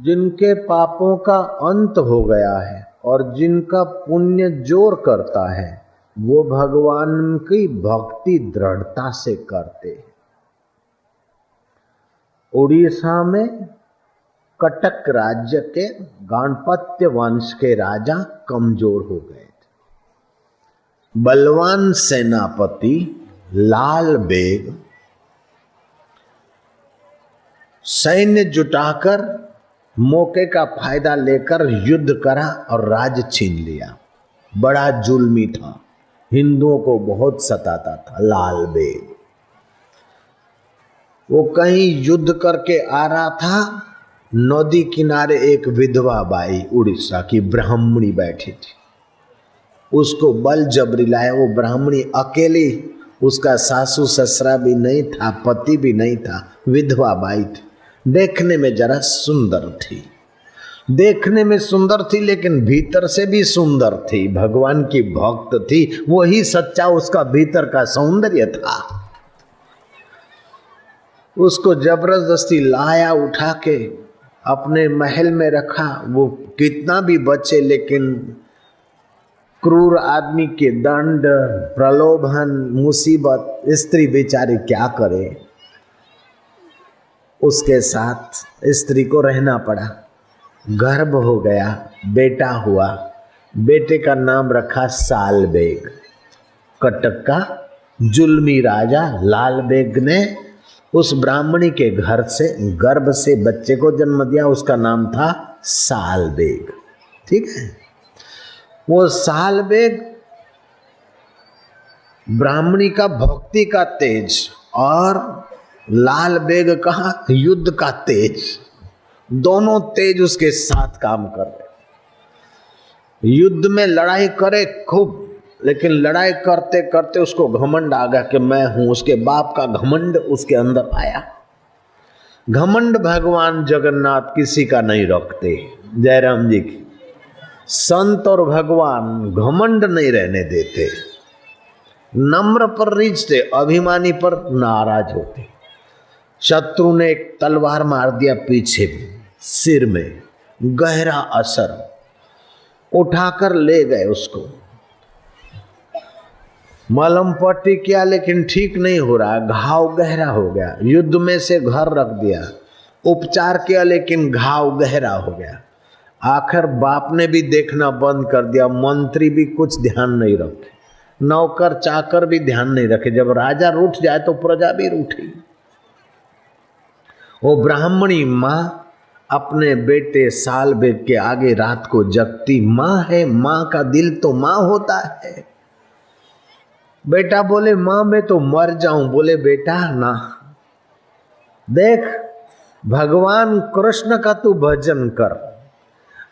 जिनके पापों का अंत हो गया है और जिनका पुण्य जोर करता है वो भगवान की भक्ति दृढ़ता से करते हैं। उड़ीसा में कटक राज्य के गाणपत्य वंश के राजा कमजोर हो गए थे। बलवान सेनापति लाल बेग सैन्य जुटाकर मौके का फायदा लेकर युद्ध करा और राज्य छीन लिया। बड़ा जुल्मी था, हिंदुओं को बहुत सताता था लाल बेग। वो कहीं युद्ध करके आ रहा था, नदी किनारे एक विधवा बाई उड़ीसा की ब्राह्मणी बैठी थी। उसको बल जबरी लाया। वो ब्राह्मणी अकेली, उसका सासू ससुरा भी नहीं था, पति भी नहीं था, विधवा बाई थी। देखने में जरा सुंदर थी, देखने में सुंदर थी लेकिन भीतर से भी सुंदर थी। भगवान की भक्त थी, वही सच्चा उसका भीतर का सौंदर्य था। उसको जबरदस्ती लाया, उठा के अपने महल में रखा। वो कितना भी बचे लेकिन क्रूर आदमी के दंड, प्रलोभन, मुसीबत, स्त्री बेचारी क्या करे। उसके साथ स्त्री को रहना पड़ा। गर्भ हो गया, बेटा हुआ। बेटे का नाम रखा साल बेग। कटक का जुल्मी राजा लाल बेग ने उस ब्राह्मणी के घर से गर्भ से बच्चे को जन्म दिया। उसका नाम था साल बेग। ठीक है। वो साल बेग ब्राह्मणी का भक्ति का तेज और लाल बेग का युद्ध का तेज, दोनों तेज उसके साथ काम कर रहे। युद्ध में लड़ाई करे खूब, लेकिन लड़ाई करते करते उसको घमंड आ गया कि मैं हूं। उसके बाप का घमंड उसके अंदर आया। घमंड भगवान जगन्नाथ किसी का नहीं रखते। जयराम जी की संत और भगवान घमंड नहीं रहने देते। नम्र पर रिझते, अभिमानी पर नाराज होते। शत्रु ने एक तलवार मार दिया पीछे सिर में, गहरा असर। उठाकर ले गए उसको, मलहम पट्टी किया लेकिन ठीक नहीं हो रहा, घाव गहरा हो गया। युद्ध में से घर रख दिया, उपचार किया लेकिन घाव गहरा हो गया। आखिर बाप ने भी देखना बंद कर दिया, मंत्री भी कुछ ध्यान नहीं रखे, नौकर चाकर भी ध्यान नहीं रखे। जब राजा रूठ जाए तो प्रजा भी रूठी। वो ब्राह्मणी माँ अपने बेटे साल बेग के आगे रात को जगती। माँ है, माँ का दिल तो माँ होता है। बेटा बोले माँ मैं तो मर जाऊं। बोले बेटा ना, देख भगवान कृष्ण का तू भजन कर,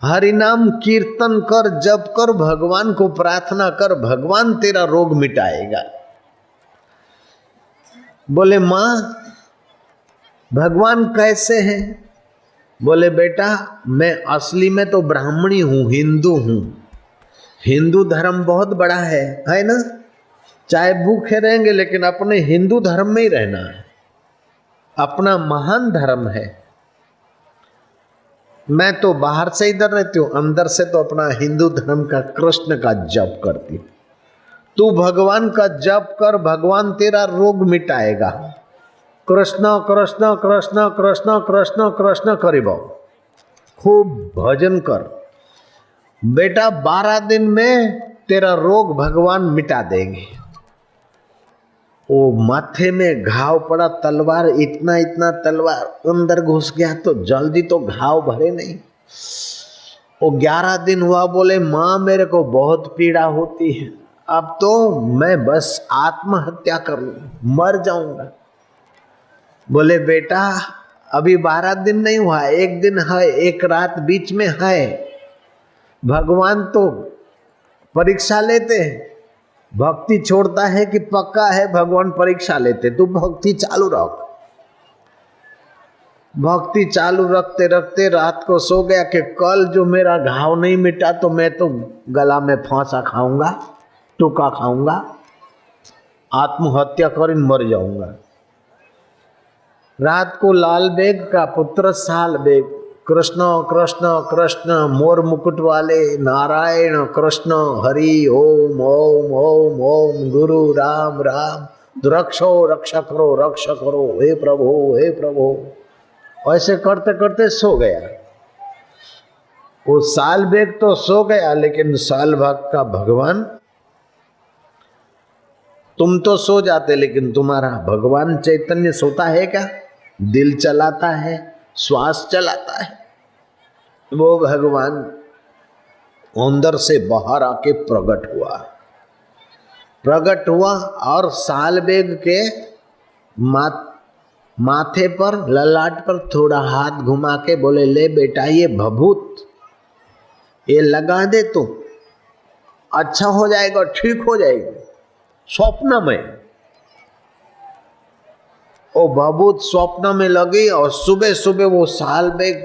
हरिनाम कीर्तन कर, जप कर, भगवान को प्रार्थना कर, भगवान तेरा रोग मिटाएगा। बोले माँ भगवान कैसे हैं? बोले बेटा मैं असली में तो ब्राह्मणी हूं, हिंदू हूं। हिंदू धर्म बहुत बड़ा है ना। चाहे भूखे रहेंगे लेकिन अपने हिंदू धर्म में ही रहना है, अपना महान धर्म है। मैं तो बाहर से इधर रहती हूँ, अंदर से तो अपना हिंदू धर्म का कृष्ण का जप करती हूँ। तू भगवान का जप कर, भगवान तेरा रोग मिटाएगा। कृष्ण कृष्ण कृष्ण कृष्ण कृष्ण कृष्ण करीब खूब भजन कर बेटा, 12 दिन में तेरा रोग भगवान मिटा देंगे। वो माथे में घाव पड़ा, तलवार इतना इतना तलवार अंदर घुस गया तो जल्दी तो घाव भरे नहीं। वो 11 दिन हुआ। बोले माँ मेरे को बहुत पीड़ा होती है, अब तो मैं बस आत्महत्या कर लूं, मर जाऊंगा। बोले बेटा अभी 12 दिन नहीं हुआ, 1 दिन है, 1 रात बीच में है। भगवान तो परीक्षा लेते हैं। भक्ति छोड़ता है कि पक्का है भगवान परीक्षा लेते। तू भक्ति चालू रख। भक्ति चालू रखते रखते रात को सो गया कि कल जो मेरा घाव नहीं मिटा तो मैं तो गला में फांसा खाऊंगा, टुका खाऊंगा, आत्महत्या कर मर जाऊंगा। रात को लाल बेग का पुत्र साल बेग कृष्ण कृष्ण कृष्ण मोर मुकुट वाले नारायण कृष्ण हरि ओम ओम ओम ओम गुरु राम राम रक्षो रक्षा करो हे प्रभु। ऐसे करते करते सो गया। वो साल बेग तो सो गया, लेकिन साल भाग का भगवान, तुम तो सो जाते लेकिन तुम्हारा भगवान चैतन्य सोता है क्या? दिल चलाता है, श्वास चलाता है। वो भगवान अंदर से बाहर आके प्रकट हुआ और साल बेग के माथे पर, ललाट पर थोड़ा हाथ घुमा के बोले, ले बेटा ये भभूत ये लगा दे, तो अच्छा हो जाएगा, ठीक हो जाएगी। स्वप्न में वो भभूत स्वप्न में लगी और सुबह सुबह वो साल बेग,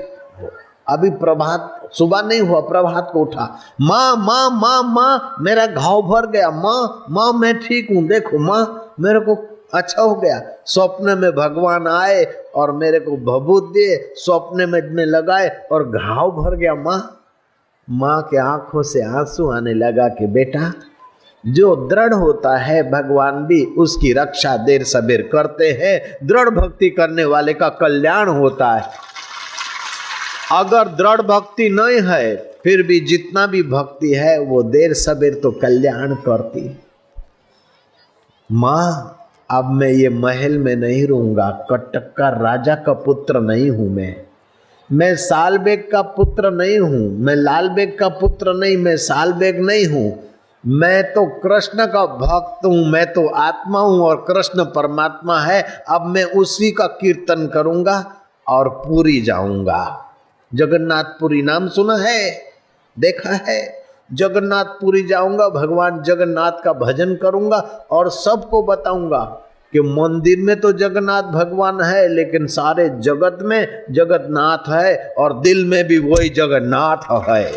अभी प्रभात, सुबह नहीं हुआ, प्रभात को उठा, माँ माँ माँ माँ मेरा घाव भर गया, माँ माँ मैं ठीक हूँ, देखो माँ मेरे को अच्छा हो गया। स्वप्न में भगवान आए और मेरे को भभूत दिए, स्वप्न में लगाए और घाव भर गया। माँ के आंखों से आंसू आने लगा कि बेटा, जो दृढ़ होता है भगवान भी उसकी रक्षा देर सबेर करते हैं। दृढ़ भक्ति करने वाले का कल्याण होता है। अगर दृढ़ भक्ति नहीं है, फिर भी जितना भी भक्ति है वो देर सबेर तो कल्याण करती। माँ अब मैं ये महल में नहीं रहूंगा, कटक का राजा का पुत्र नहीं हूं मैं साल बेग का पुत्र नहीं हूं, मैं लाल बेग का पुत्र नहीं, मैं साल बेग नहीं हूं, मैं तो कृष्ण का भक्त हूं, मैं तो आत्मा हूं और कृष्ण परमात्मा है। अब मैं उसी का कीर्तन करूंगा और पूरी जाऊंगा। जगन्नाथपुरी नाम सुना है, देखा है? जगन्नाथपुरी जाऊंगा, भगवान जगन्नाथ का भजन करूंगा और सबको बताऊंगा कि मंदिर में तो जगन्नाथ भगवान है, लेकिन सारे जगत में जगन्नाथ है और दिल में भी वही जगन्नाथ है।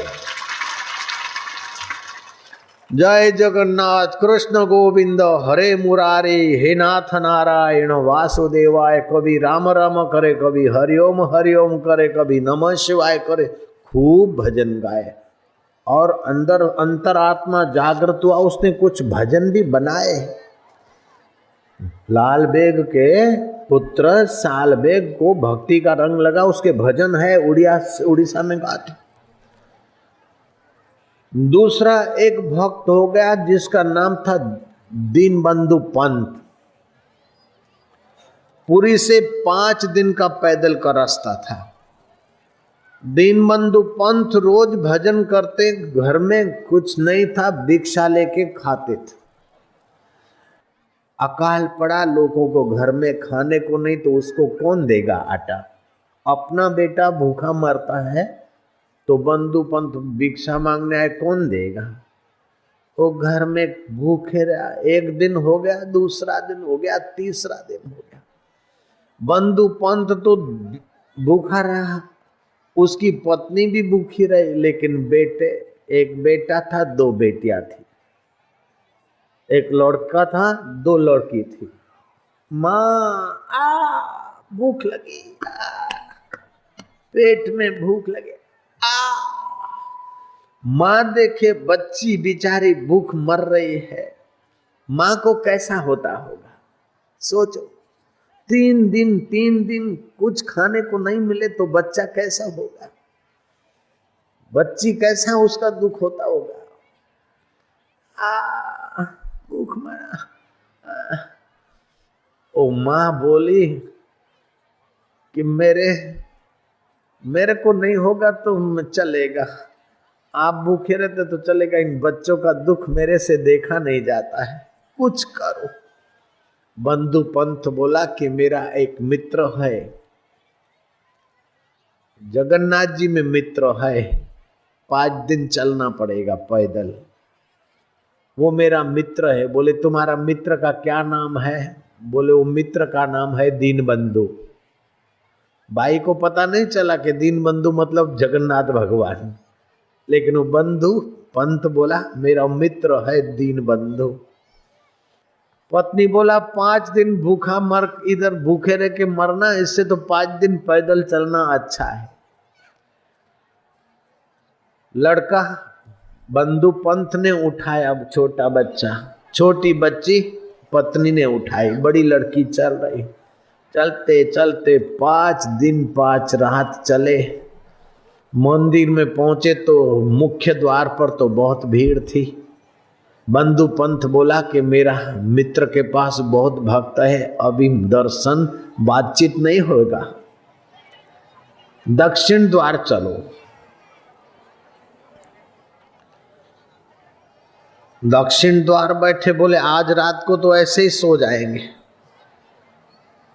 जय जगन्नाथ कृष्ण गोविंद हरे मुरारे, हे नाथ नारायण वासुदेवाय। कभी राम राम करे, कभी हरिओम हरिओम करे, कभी नमः शिवाय करे। खूब भजन गाए और अंदर अंतरात्मा जागृत हुआ। उसने कुछ भजन भी बनाए। लाल बेग के पुत्र साल बेग को भक्ति का रंग लगा, उसके भजन है, उड़ीसा में गाते। दूसरा एक भक्त हो गया जिसका नाम था दीनबंधु पंत। पुरी से 5 दिन का पैदल का रास्ता था। दीनबंधु पंत रोज भजन करते, घर में कुछ नहीं था, भिक्षा लेके खाते थे। अकाल पड़ा, लोगों को घर में खाने को नहीं, तो उसको कौन देगा आटा? अपना बेटा भूखा मरता है तो बंधु पंत भिक्षा मांगने आए, कौन देगा? वो घर में भूखे रहा। एक दिन हो गया, दूसरा दिन हो गया, तीसरा दिन हो गया। बंधु पंत तो भूखा रहा, उसकी पत्नी भी भूखी रही, लेकिन एक बेटा था, 2 बेटियां थी। एक लड़का था, 2 लड़की थी। माँ भूख लगी, पेट में भूख लगे। माँ देखे बच्ची बेचारी भूख मर रही है, माँ को कैसा होता होगा? सोचो, 3 दिन कुछ खाने को नहीं मिले तो बच्चा कैसा होगा? बच्ची कैसा उसका दुख होता होगा? भूख मरा। ओ माँ बोली कि मेरे को नहीं होगा तो चलेगा, आप भूखे रहते तो चलेगा, इन बच्चों का दुख मेरे से देखा नहीं जाता है, कुछ करो। बंधु पंत बोला कि मेरा एक मित्र है, जगन्नाथ जी में मित्र है, 5 दिन चलना पड़ेगा पैदल, वो मेरा मित्र है। बोले तुम्हारा मित्र का क्या नाम है? बोले वो मित्र का नाम है दीनबंधु। भाई को पता नहीं चला कि दीनबंधु मतलब जगन्नाथ भगवान, लेकिन वो बंधु पंत बोला मेरा मित्र है दीनबंधु। पत्नी बोला 5 दिन भूखा मर, इधर भूखे रह के मरना, इससे तो 5 दिन पैदल चलना अच्छा है। लड़का बंधु पंथ ने उठाया, छोटा बच्चा, छोटी बच्ची पत्नी ने उठाई, बड़ी लड़की चल रही। चलते चलते 5 दिन 5 रात चले। मंदिर में पहुंचे तो मुख्य द्वार पर तो बहुत भीड़ थी। बंधु पंथ बोला कि मेरा मित्र के पास बहुत भक्त है, अभी दर्शन बातचीत नहीं होगा, दक्षिण द्वार चलो। दक्षिण द्वार बैठे, बोले आज रात को तो ऐसे ही सो जाएंगे।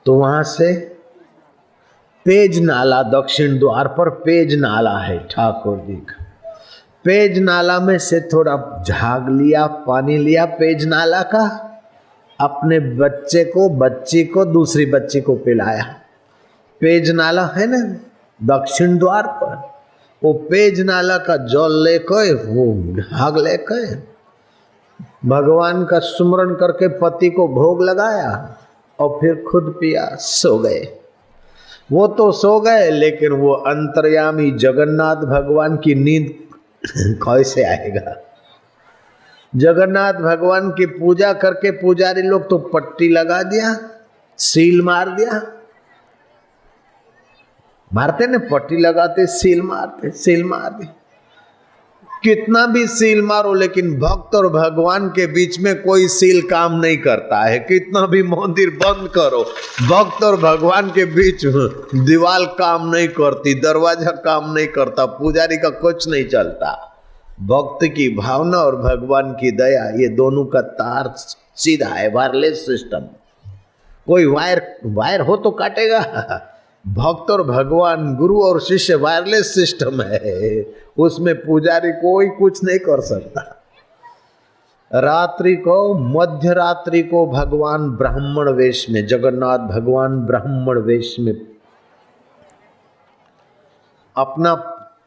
तो वहां से पेज नाला, दक्षिण द्वार पर पेज नाला है ठाकुर जी का। पेज नाला में से थोड़ा झाग लिया, पानी लिया पेज नाला का, अपने बच्चे को, बच्ची को, दूसरी बच्ची को पिलाया। पेज नाला है ना दक्षिण द्वार पर, वो पेज नाला का जल लेकर, वो झाग लेकर भगवान का सुमरण करके पति को भोग लगाया और फिर खुद पिया, सो गए। वो तो सो गए, लेकिन वो अंतर्यामी जगन्नाथ भगवान की नींद कैसे आएगा। जगन्नाथ भगवान की पूजा करके पुजारी लोग तो पट्टी लगा दिया, सील मार दिया, मारते ने पट्टी लगाते, सील मारते, सील मार दी। कितना भी सील मारो, लेकिन भक्त और भगवान के बीच में कोई सील काम नहीं करता है। कितना भी मंदिर बंद करो, भक्त और भगवान के बीच दीवार काम नहीं करती, दरवाजा काम नहीं करता, पुजारी का कुछ नहीं चलता। भक्त की भावना और भगवान की दया, ये दोनों का तार सीधा है, वायरलेस सिस्टम। कोई वायर हो तो काटेगा। भक्त और भगवान, गुरु और शिष्य वायरलेस सिस्टम है, उसमें पुजारी कोई कुछ नहीं कर सकता। रात्रि को, मध्य रात्रि को भगवान ब्राह्मण वेश में, जगन्नाथ भगवान ब्राह्मण वेश में अपना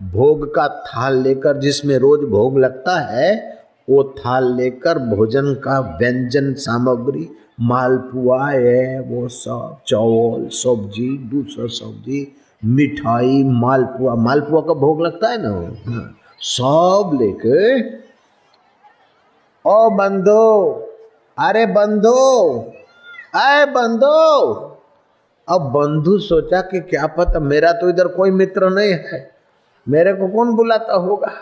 भोग का थाल लेकर, जिसमें रोज भोग लगता है, वो थाल लेकर भोजन का व्यंजन सामग्री, मालपुआ है, वो सब चावल, सब्जी, दूसरा सब्जी, मिठाई, मालपुआ, मालपुआ का भोग लगता है ना, सब लेके, ओ बंधो, अरे बंधो, अरे बंधो। अब बंधु सोचा कि क्या पता, मेरा तो इधर कोई मित्र नहीं है, मेरे को कौन बुलाता होगा।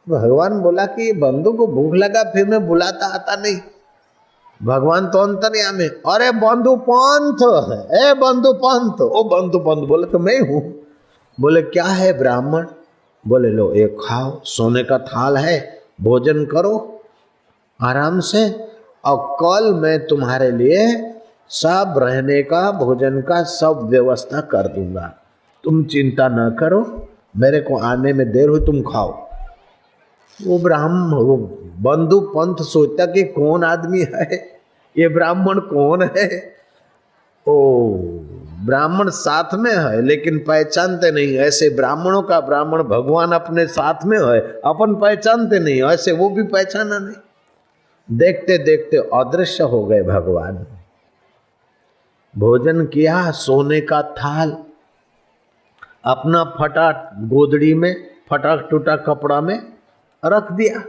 भगवान बोला कि बंधु को भूख लगा, फिर मैं बुलाता आता नहीं। भगवान तो अंतर्यामी, अरे बंधु पंथ, ए बंधु पंथ, ओ बंधु पंथ। बोले तो मैं हूँ। बोले क्या है ब्राह्मण? बोले लो एक खाओ, सोने का थाल है, भोजन करो आराम से, और कल मैं तुम्हारे लिए सब रहने का, भोजन का सब व्यवस्था कर दूंगा, तुम चिंता न करो, मेरे को आने में देर हुई, तुम खाओ। वो बंधु पंथ सोचता कि कौन आदमी है ये, ब्राह्मण कौन है। ओ ब्राह्मण साथ में है लेकिन पहचानते नहीं। ऐसे ब्राह्मणों का ब्राह्मण भगवान अपने साथ में है, अपन पहचानते नहीं, ऐसे वो भी पहचाना नहीं। देखते देखते अदृश्य हो गए भगवान। भोजन किया, सोने का थाल अपना फटा गोदड़ी में, फटा टूटा कपड़ा में रख दिया।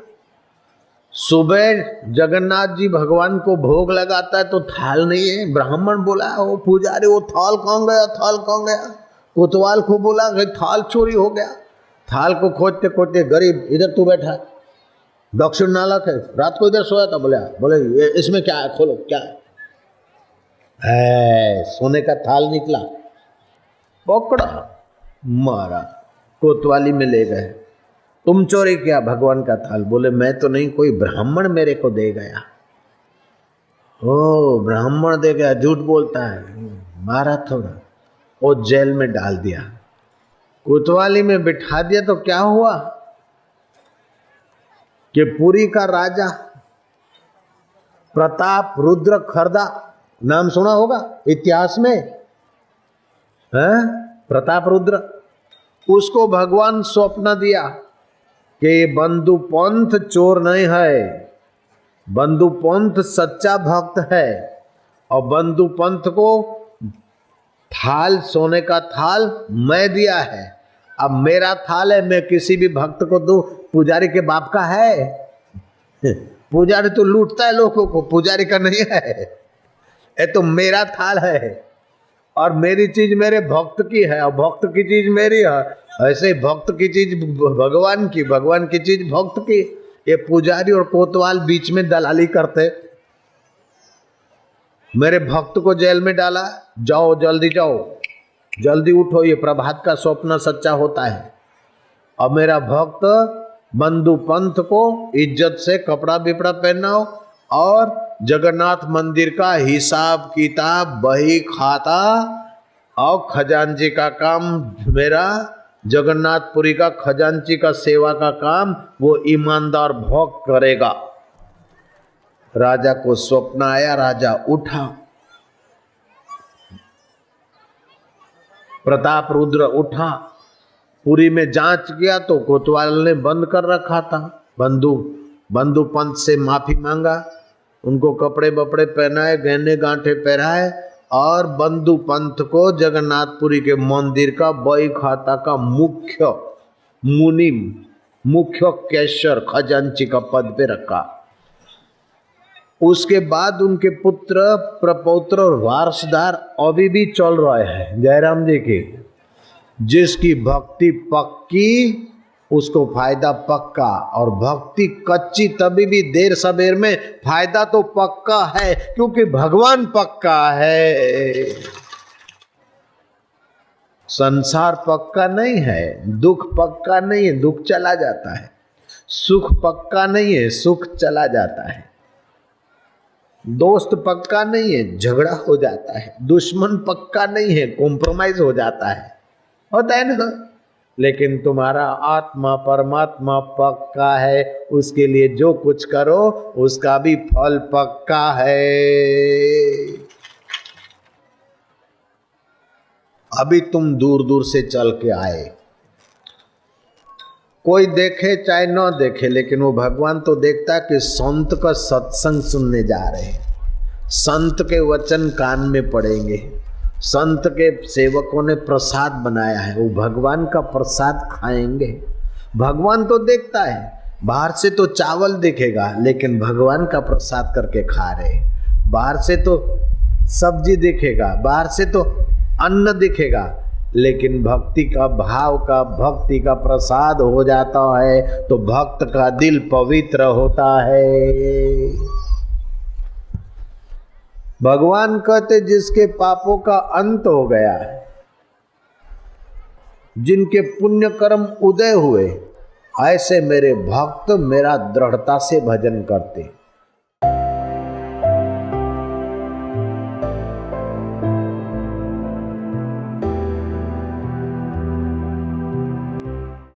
सुबह जगन्नाथ जी भगवान को भोग लगाता है तो थाल नहीं है। ब्राह्मण बोला, वो पुजारी, वो थाल कहाँ गया, थाल कहाँ गया। कोतवाल को बोला कि थाल चोरी हो गया। थाल को खोजते खोजते, गरीब इधर तू बैठा, दक्षिण नाला है, रात को इधर सोया था। बोले इसमें क्या है, खोलो क्या है। सोने का थाल निकला, पकड़ा, मारा, कोतवाली में ले गए। तुम चोरी किया भगवान का थाल। बोले मैं तो नहीं, कोई ब्राह्मण मेरे को दे गया। ओ ब्राह्मण दे गया, झूठ बोलता है। मारा थोड़ा, वो जेल में डाल दिया, कोतवाली में बिठा दिया। तो क्या हुआ कि पुरी का राजा प्रताप रुद्र खरदा, नाम सुना होगा इतिहास में, है प्रताप रुद्र। उसको भगवान स्वप्न दिया कि बंधु पंथ चोर नहीं है, बंधु पंथ सच्चा भक्त है, और बंधु पंथ को थाल, सोने का थाल मैं दिया है, अब मेरा थाल है, मैं किसी भी भक्त को दूं, पुजारी के बाप का है? पुजारी तो लूटता है लोगों को, पुजारी का नहीं है। ये तो मेरा थाल है और मेरी चीज मेरे भक्त की है और भक्त की चीज मेरी है। ऐसे भक्त की चीज भगवान की, भगवान की चीज भक्त की। ये पुजारी और कोतवाल बीच में दलाली करते। मेरे भक्त को जेल में डाला, जाओ जल्दी जाओ, जल्दी उठो, ये प्रभात का स्वप्न सच्चा होता है। और मेरा भक्त बंधु पंथ को इज्जत से कपड़ा बिपड़ा पहनाओ और जगन्नाथ मंदिर का हिसाब किताब, बही खाता और खजांची का काम, मेरा जगन्नाथपुरी का खजांची का सेवा का काम वो ईमानदार भक्त करेगा। राजा को स्वप्न आया, राजा उठा, प्रताप रुद्र उठा, पुरी में जांच किया तो कोतवाल ने बंद कर रखा था। बंधु पंत से माफी मांगा, उनको कपड़े बपड़े पहनाए, गहने गांठे पहनाए और बंधु पंत को जगन्नाथपुरी के मंदिर का बही खाता का मुख्य मुनीम, मुख्य कैशर, खजांची का पद पे रखा। उसके बाद उनके पुत्र, प्रपौत्र और वारसदार अभी भी चल रहे हैं जयराम जी की। जिसकी भक्ति पक्की उसको फायदा पक्का, और भक्ति कच्ची तभी भी देर सबेर में फायदा तो पक्का है, क्योंकि भगवान पक्का है। संसार पक्का नहीं है, दुख पक्का नहीं है, दुख चला जाता है। सुख पक्का नहीं है, सुख चला जाता है। दोस्त पक्का नहीं है, झगड़ा हो जाता है। दुश्मन पक्का नहीं है, कॉम्प्रोमाइज हो जाता है, होता है ना। लेकिन तुम्हारा आत्मा परमात्मा पक्का है, उसके लिए जो कुछ करो उसका भी फल पक्का है। अभी तुम दूर दूर से चल के आए, कोई देखे चाहे न देखे, लेकिन वो भगवान तो देखता है कि संत का सत्संग सुनने जा रहे हैं, संत के वचन कान में पड़ेंगे, संत के सेवकों ने प्रसाद बनाया है, वो भगवान का प्रसाद खाएंगे। भगवान तो देखता है, बाहर से तो चावल दिखेगा लेकिन भगवान का प्रसाद करके खा रहे। बाहर से तो सब्जी दिखेगा, बाहर से तो अन्न दिखेगा, लेकिन भक्ति का भाव का, भक्ति का प्रसाद हो जाता है तो भक्त का दिल पवित्र होता है। भगवान कहते जिसके पापों का अंत हो गया है, जिनके पुण्य कर्म उदय हुए, ऐसे मेरे भक्त मेरा दृढ़ता से भजन करते।